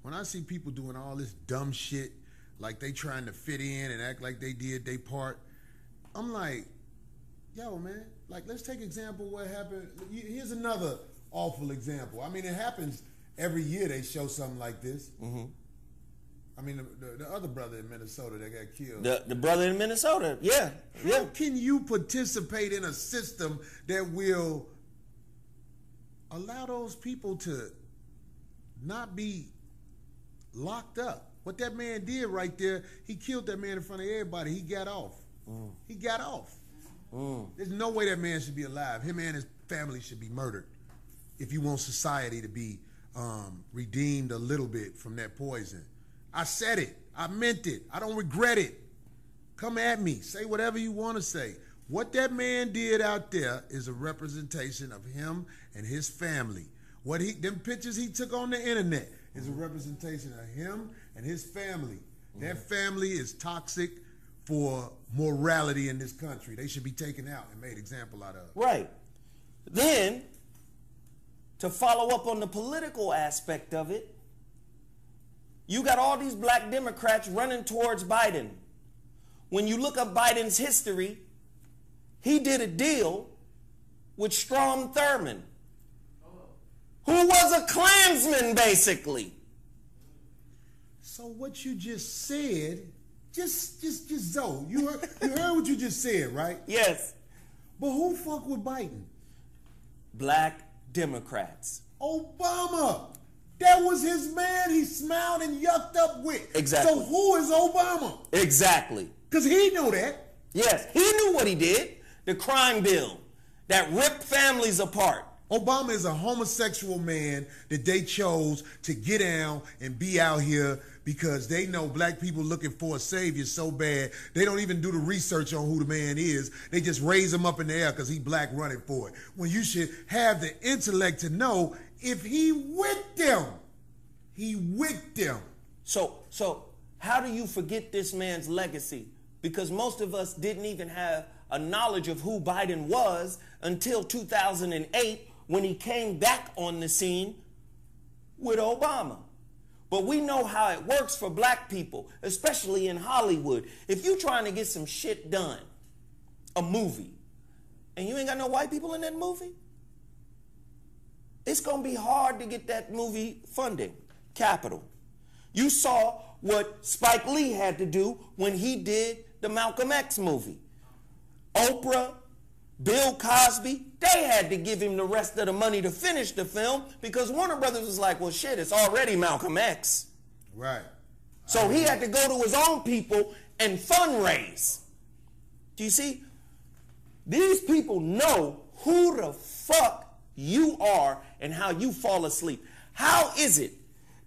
when I see people doing all this dumb shit, like they trying to fit in and act like they did their part, I'm like, yo, man, like, let's take example what happened. Here's another awful example. I mean, it happens every year they show something like this. Mm-hmm. I mean, the other brother in Minnesota that got killed. The brother in Minnesota, yeah. How can you participate in a system that will allow those people to not be locked up? What that man did right there, he killed that man in front of everybody. He got off. He got off. There's no way that man should be alive. Him and his family should be murdered if you want society to be redeemed a little bit from that poison. I said it. I meant it. I don't regret it. Come at me. Say whatever you want to say. What that man did out there is a representation of him and his family. Them pictures he took on the internet is a representation of him and his family. That family is toxic for morality in this country. They should be taken out and made example out of. Right. Then, to follow up on the political aspect of it, you got all these black Democrats running towards Biden. When you look up Biden's history, he did a deal with Strom Thurmond, who was a Klansman, basically. So what you just said, just Zoe, you heard what you just said, right? Yes. But who fuck with Biden? Black Democrats. Obama. That was his man he smiled and yucked up with. Exactly. So who is Obama? Exactly. Because he knew that. Yes, he knew what he did. The crime bill that ripped families apart. Obama is a homosexual man that they chose to get down and be out here because they know black people looking for a savior so bad, they don't even do the research on who the man is. They just raise him up in the air because he black running for it. When you should have the intellect to know if he with them, he with them. So how do you forget this man's legacy? Because most of us didn't even have a knowledge of who Biden was until 2008 when he came back on the scene with Obama. But we know how it works for black people, especially in Hollywood. If you're trying to get some shit done, a movie, and you ain't got no white people in that movie, it's going to be hard to get that movie funding, capital. You saw what Spike Lee had to do when he did the Malcolm X movie. Oprah, Bill Cosby, they had to give him the rest of the money to finish the film because Warner Brothers was like, well, shit, it's already Malcolm X. Right. So he had to go to his own people and fundraise. Do you see? These people know who the fuck you are and how you fall asleep. How is it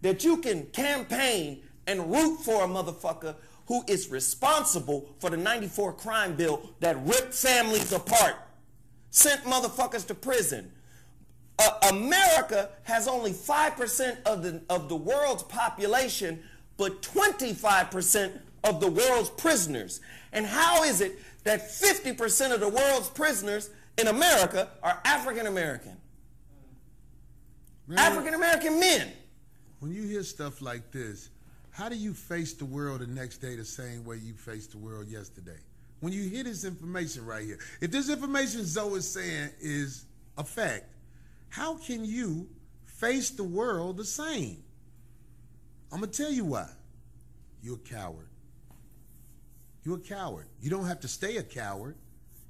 that you can campaign and root for a motherfucker who is responsible for the 94 crime bill that ripped families apart, sent motherfuckers to prison? America has only 5% of the world's population, but 25% of the world's prisoners. And how is it that 50% of the world's prisoners in America are African American? African American men. When you hear stuff like this, how do you face the world the next day the same way you faced the world yesterday? When you hear this information right here, if this information Zoe is saying is a fact, how can you face the world the same? I'm going to tell you why. You're a coward. You're a coward. You don't have to stay a coward.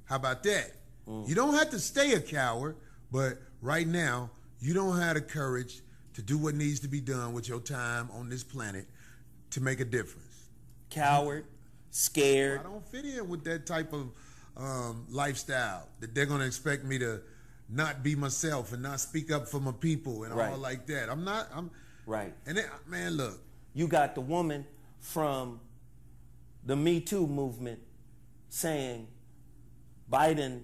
How about that? You don't have to stay a coward, but right now, you don't have the courage to do what needs to be done with your time on this planet to make a difference. Coward, scared. I don't fit in with that type of lifestyle that they're going to expect me to not be myself and not speak up for my people and all like that. I'm right. And then, man, look. You got the woman from the Me Too movement saying Biden,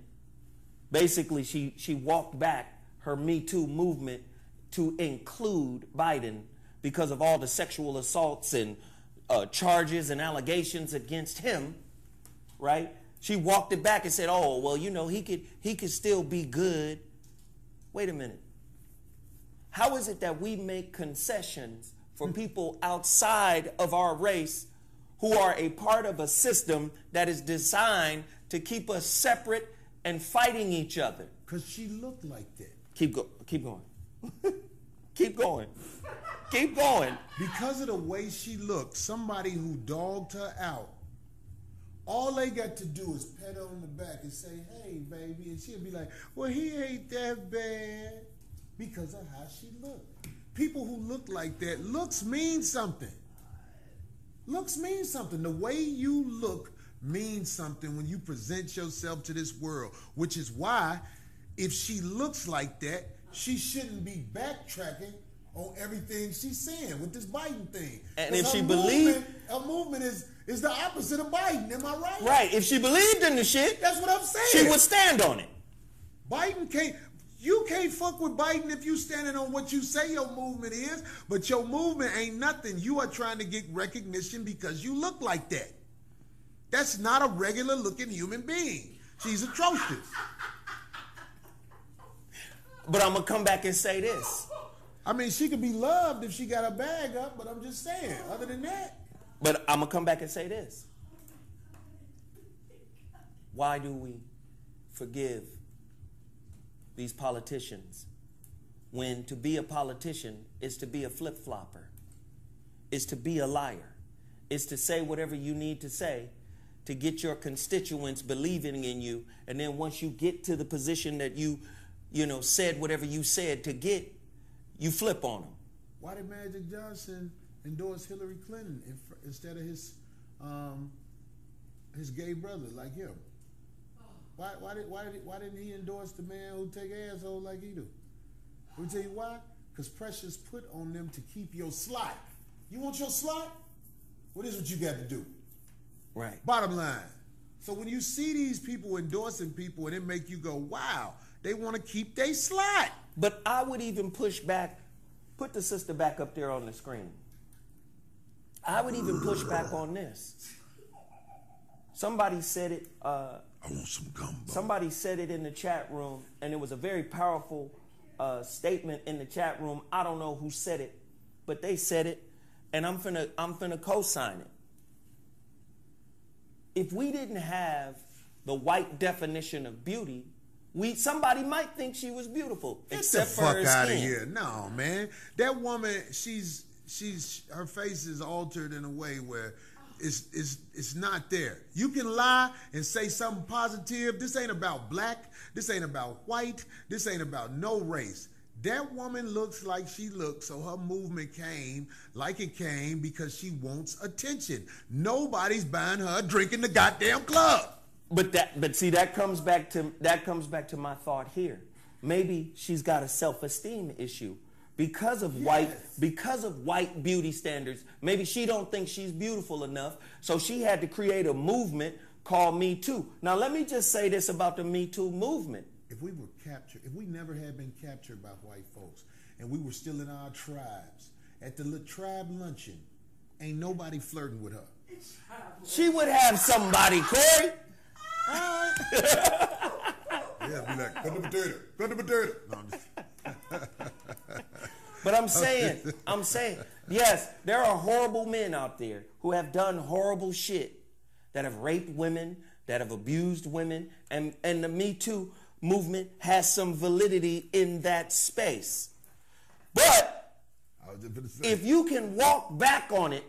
basically she walked back her Me Too movement to include Biden because of all the sexual assaults and charges and allegations against him, right? She walked it back and said, oh, well, you know, he could still be good. Wait a minute. How is it that we make concessions for people outside of our race who are a part of a system that is designed to keep us separate and fighting each other. Because she looked like that. Keep going. Keep going. Keep going. Because of the way she looked, somebody who dogged her out, all they got to do is pat her on the back and say, hey, baby. And she'll be like, well, he ain't that bad. Because of how she looked. People who look like that, looks mean something. Looks mean something. The way you look means something when you present yourself to this world, which is why if she looks like that, she shouldn't be backtracking on everything she's saying with this Biden thing. And if she believed, her movement is the opposite of Biden. Am I right? Right. If she believed in the shit, that's what I'm saying. She would stand on it. Biden can't. You can't fuck with Biden if you standing on what you say your movement is, but your movement ain't nothing. You are trying to get recognition because you look like that. That's not a regular looking human being. She's atrocious. But I'm going to come back and say this. I mean, she could be loved if she got her bag up, but I'm just saying, other than that. But I'm going to come back and say this. Why do we forgive these politicians when to be a politician is to be a flip-flopper, is to be a liar, is to say whatever you need to say to get your constituents believing in you, and then once you get to the position that you said whatever you said to get, you flip on them. Why did Magic Johnson endorse Hillary Clinton instead of his gay brother like him? Why didn't he endorse the man who take asshole like he do? Let me tell you why. Because pressure's put on them to keep your slot. You want your slot? Well, this is what you got to do. Right. Bottom line. So when you see these people endorsing people and it make you go, wow, they want to keep their slot. But I would even push back. Put the sister back up there on the screen. I would even push back on this. Somebody said it. I want some gumbo. Somebody said it in the chat room, and it was a very powerful statement in the chat room. I don't know who said it, but they said it, and I'm finna co-sign it. If we didn't have the white definition of beauty, somebody might think she was beautiful. Get except the fuck for her out of skin. here. No, man. That woman, her face is altered in a way where it's not there. You can lie and say something positive. This ain't about black. This ain't about white. This ain't about no race. That woman looks like she looks, so her movement came like it came because she wants attention. Nobody's buying her a drink in the goddamn club. But see, that comes back to my thought here. Maybe she's got a self-esteem issue. Because of white beauty standards, maybe she don't think she's beautiful enough, so she had to create a movement called Me Too. Now, let me just say this about the Me Too movement. If we were captured, if we never had been captured by white folks, and we were still in our tribes, at the tribe luncheon, ain't nobody flirting with her. She would have somebody, Corey. Yeah, be like, cut the potato. No, I'm just... But I'm saying, yes, there are horrible men out there who have done horrible shit, that have raped women, that have abused women, and the Me Too movement has some validity in that space. But if you can walk back on it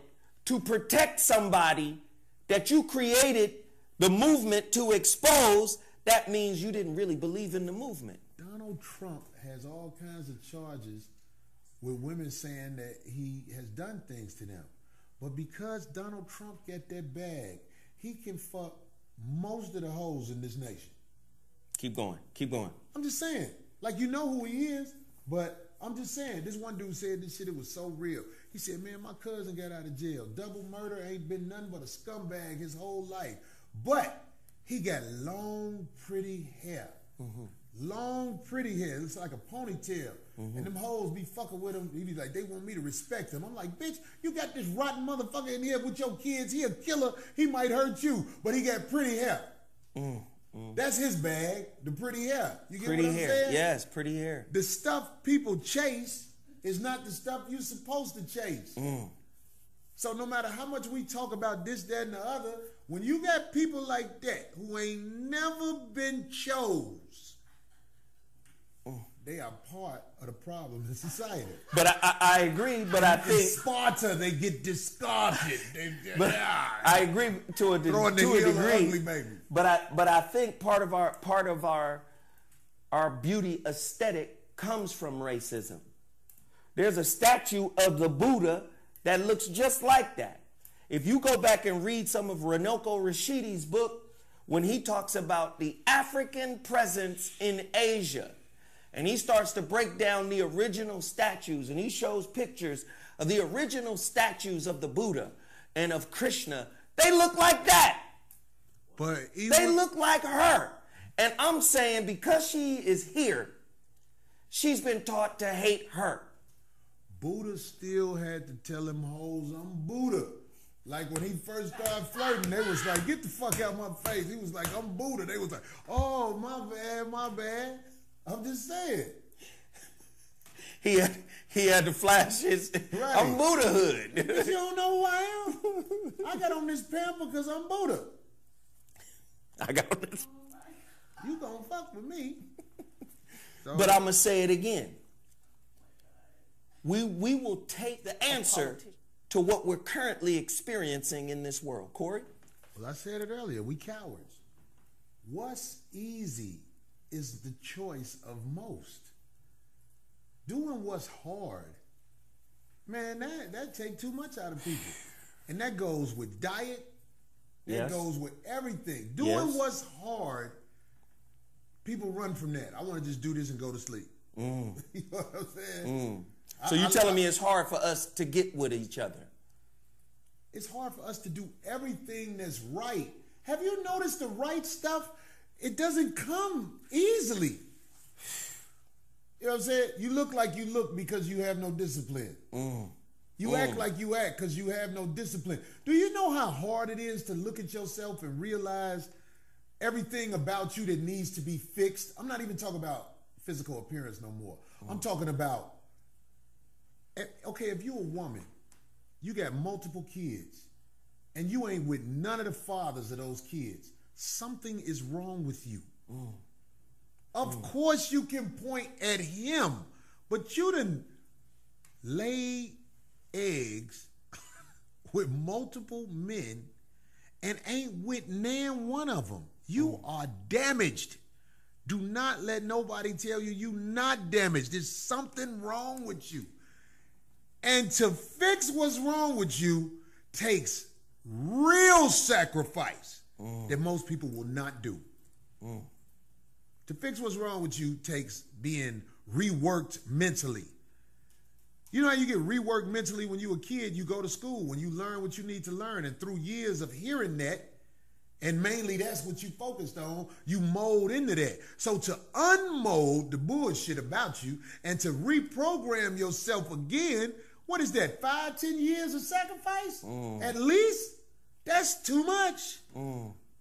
to protect somebody that you created the movement to expose, that means you didn't really believe in the movement. Donald Trump has all kinds of charges with women saying that he has done things to them. But because Donald Trump got that bag, he can fuck most of the hoes in this nation. Keep going. Keep going. I'm just saying. Like, you know who he is, but I'm just saying. This one dude said this shit, it was so real. He said, man, my cousin got out of jail. Double murder ain't been nothing but a scumbag his whole life. But he got long, pretty hair. Mm-hmm. Long, pretty hair. It looks like a ponytail. Mm-hmm. And them hoes be fucking with him. He be like, they want me to respect him. I'm like, bitch, you got this rotten motherfucker in here with your kids. He a killer. He might hurt you, but he got pretty hair. That's his bag, the pretty hair. You get pretty what I'm hair. saying? Yes, pretty hair. The stuff people chase is not the stuff you're supposed to chase. So no matter how much we talk about this, that, and the other, when you got people like that who ain't never been chose, they are part of the problem in society. But I agree, but I think... Sparta, they get discarded. I agree to a degree. Ugly, baby. But I think part of our beauty aesthetic comes from racism. There's a statue of the Buddha that looks just like that. If you go back and read some of Runoko Rashidi's book, when he talks about the African presence in Asia, and he starts to break down the original statues, and he shows pictures of the original statues of the Buddha and of Krishna, they look like that. But they look like her. And I'm saying because she is here, she's been taught to hate her. Buddha still had to tell them hoes, I'm Buddha. Like when he first started flirting, they was like, get the fuck out of my face. He was like, I'm Buddha. They was like, oh, my bad. I'm just saying. He had to flash his, right. I'm Buddhahood. But you don't know who I am? I got on this pamper because I'm Buddha. I got on this. You gonna fuck with me. So, but I'm going to say it again. We will take the answer to what we're currently experiencing in this world. Corey? Well, I said it earlier. We cowards. What's easy is the choice of most. Doing what's hard, man, that take too much out of people. And that goes with diet. That goes with everything. Doing what's hard, people run from that. I want to just do this and go to sleep. You know what I'm saying? So you're telling me it's hard for us to get with each other? It's hard for us to do everything that's right. Have you noticed the right stuff? It doesn't come easily. You know what I'm saying? You look like you look because you have no discipline. You act like you act because you have no discipline. Do you know how hard it is to look at yourself and realize everything about you that needs to be fixed? I'm not even talking about physical appearance no more. I'm talking about, okay, if you're a woman, you got multiple kids, and you ain't with none of the fathers of those kids, something is wrong with you. Of course you can point at him, but you done lay eggs with multiple men and ain't with nan one of them. You are damaged. Do not let nobody tell you you're not damaged. There's something wrong with you. And to fix what's wrong with you takes real sacrifice that most people will not do. To fix what's wrong with you takes being reworked mentally. You know how you get reworked mentally when you're a kid? You go to school, when you learn what you need to learn, and through years of hearing that, and mainly that's what you focused on, you mold into that. So to unmold the bullshit about you and to reprogram yourself again, what is that, 5, 10 years of sacrifice? At least? That's too much.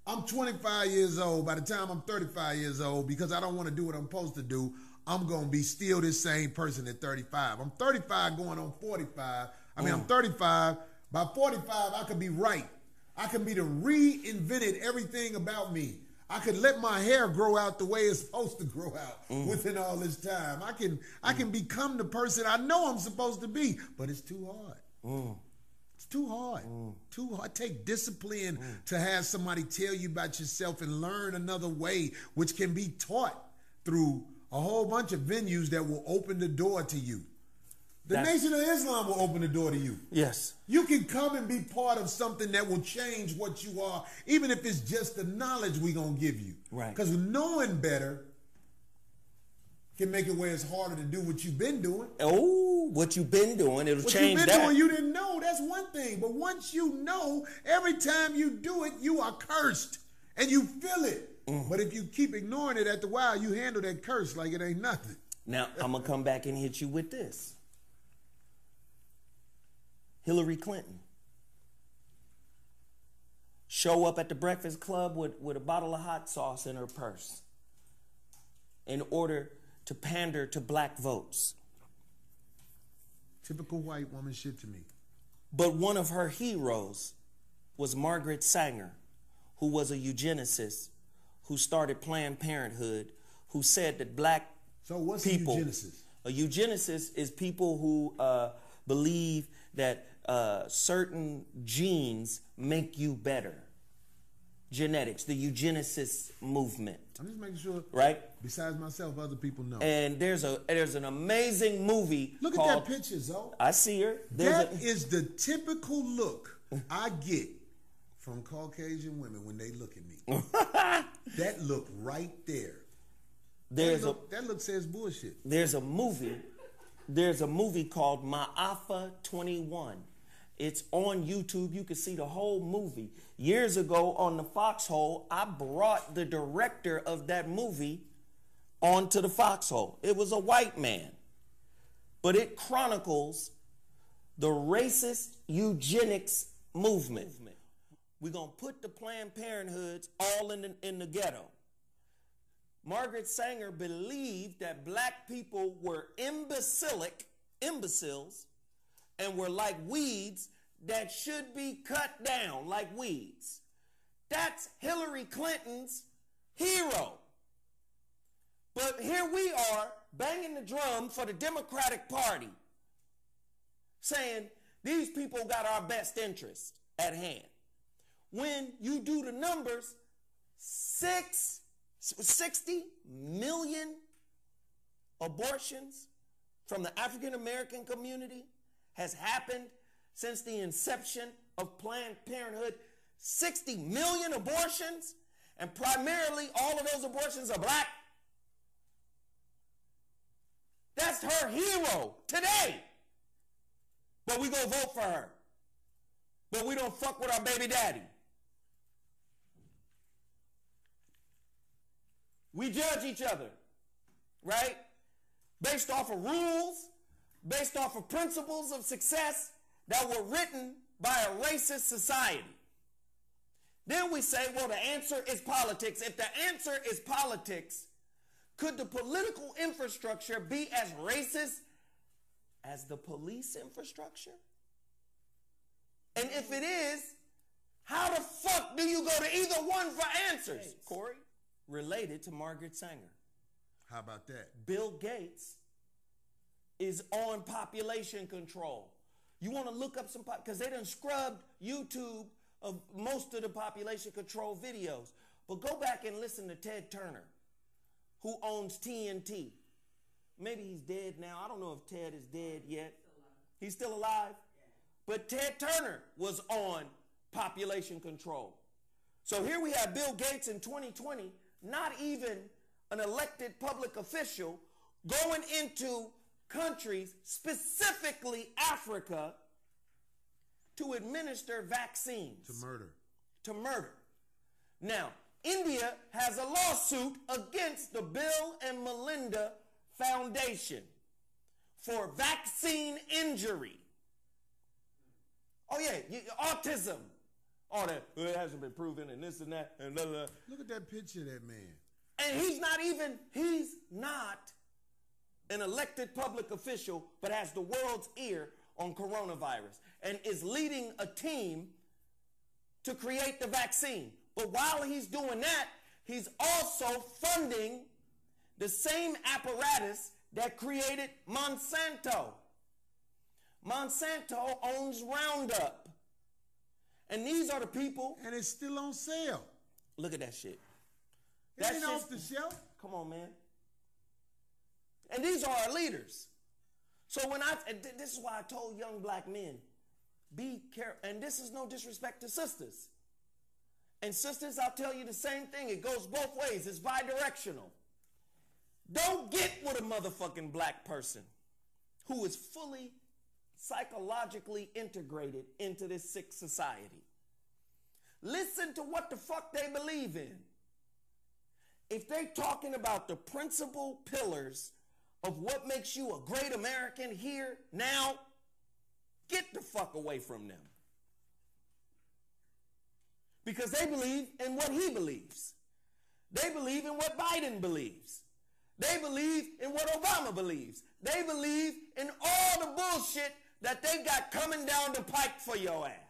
I'm 25 years old. By the time I'm 35 years old, because I don't want to do what I'm supposed to do, I'm going to be still this same person at 35. I'm 35 going on 45. I'm 35. By 45, I could be right. I can be the reinvented everything about me. I could let my hair grow out the way it's supposed to grow out within all this time. I can become the person I know I'm supposed to be, but it's too hard. It's too hard. Too hard. Take discipline to have somebody tell you about yourself and learn another way, which can be taught through a whole bunch of venues that will open the door to you. The Nation of Islam will open the door to you. Yes. You can come and be part of something that will change what you are, even if it's just the knowledge we're going to give you. Right. Because knowing better can make it where it's harder to do what you've been doing. Oh, what you've been doing, it'll change that. What you've been doing, you didn't know, that's one thing. But once you know, every time you do it, you are cursed. And you feel it. But if you keep ignoring it after a while, you handle that curse like it ain't nothing. Now, I'm going to come back and hit you with this. Hillary Clinton. Show up at the Breakfast Club with a bottle of hot sauce in her purse in order to pander to black votes. Typical white woman shit to me. But one of her heroes was Margaret Sanger, who was a eugenicist, who started Planned Parenthood, who said that black So what's people, a eugenicist? A eugenicist is people who believe that certain genes make you better. Genetics, the eugenicist movement. I'm just making sure. Right? Besides myself, other people know. And there's an amazing movie. Look called, at that picture, Zoe. I see her. That is the typical look I get from Caucasian women when they look at me. That look right there. That look says bullshit. There's a movie called Ma'afa 21. It's on YouTube. You can see the whole movie. Years ago on the Foxhole, I brought the director of that movie onto the Foxhole. It was a white man. But it chronicles the racist eugenics movement. We're going to put the Planned Parenthoods all in the ghetto. Margaret Sanger believed that black people were imbeciles, and were like weeds that should be cut down like weeds. That's Hillary Clinton's hero. But here we are banging the drum for the Democratic Party, saying these people got our best interest at hand. When you do the numbers, 60 million abortions from the African American community has happened since the inception of Planned Parenthood. 60 million abortions, and primarily all of those abortions are black. That's her hero today. But we go vote for her. But we don't fuck with our baby daddy. We judge each other, right? Based off of rules, based off of principles of success that were written by a racist society. Then we say, well, the answer is politics. If the answer is politics, could the political infrastructure be as racist as the police infrastructure? And if it is, how the fuck do you go to either one for answers? Corey, related to Margaret Sanger. How about that? Bill Gates is on population control. You want to look up some, because they done scrubbed YouTube of most of the population control videos. But go back and listen to Ted Turner, who owns TNT. Maybe he's dead now. I don't know if Ted is dead yet. He's still alive? But Ted Turner was on population control. So here we have Bill Gates in 2020, not even an elected public official, going into countries, specifically Africa, to administer vaccines. To murder. Now, India has a lawsuit against the Bill and Melinda Foundation for vaccine injury. Oh yeah, autism. All that, well, it hasn't been proven and this and that and blah, blah. Look at that picture of that man. And he's not an elected public official, but has the world's ear on coronavirus and is leading a team to create the vaccine. But while he's doing that, he's also funding the same apparatus that created Monsanto. Monsanto owns Roundup. And these are the people. And it's still on sale. Look at that shit. It ain't off the shelf. Come on, man. And these are our leaders. So this is why I told young black men, be careful. And this is no disrespect to sisters. And sisters, I'll tell you the same thing. It goes both ways. It's bi-directional. Don't get with a motherfucking black person who is fully psychologically integrated into this sick society. Listen to what the fuck they believe in. If they talking about the principal pillars of what makes you a great American here, now, get the fuck away from them. Because they believe in what he believes. They believe in what Biden believes. They believe in what Obama believes. They believe in all the bullshit that they got coming down the pike for your ass.